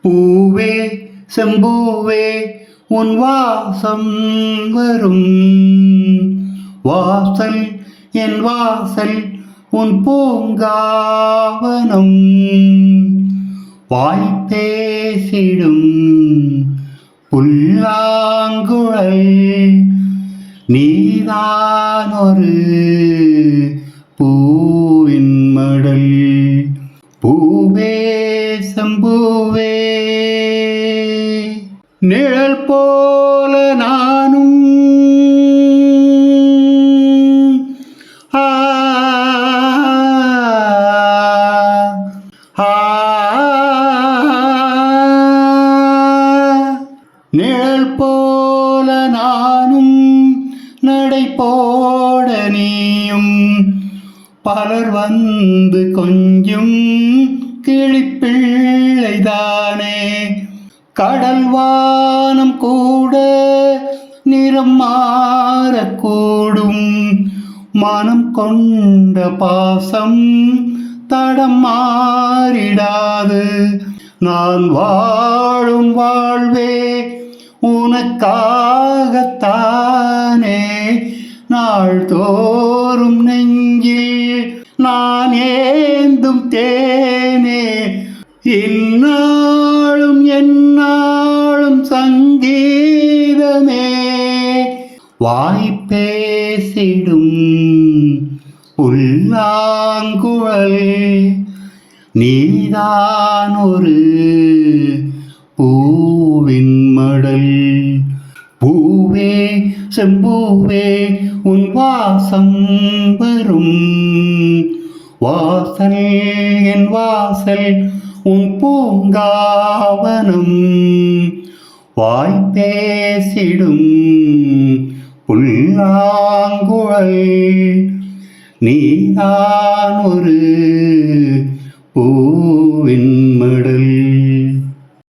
பூவே செம்பூவே உன் வாசம் வரும் வாசல் என் வாசல் உன் பூங்காவனம் வாய்ப்பேசிடும் புல்லாங்குழல் நீதான் ஒரு பூவின் மடல் பூவே செம்பூவே நிழல் போல நானும் நிழல் போல நானும் நடை போட நீயும் பலர் வந்து கொஞ்சம் கிளிப்பிள்ளைதானே கடல் வானம் கூட நிறம் மாறக்கூடும் மனம் கொண்ட பாசம் தடம் மாறிடாது நான் வாழும் வாழ்வே உனக்காகத்தானே நாள்தோறும் நெஞ்சில் நான் ஏந்தும் தேனே இந்நாளும் எந்நாளும் சங்கீதமே வாய்ப்பேசிடும் புல்லாங்குழல் நீதான் ஒரு பூவின் மடல் பூவே செம்பூவே உன் வாசம் வரும் வாசல் என் வாசல் உன் பூங்காவனம் வாய்ப்பேசிடும் புல்லாங்குழல் நீதான் ஒரு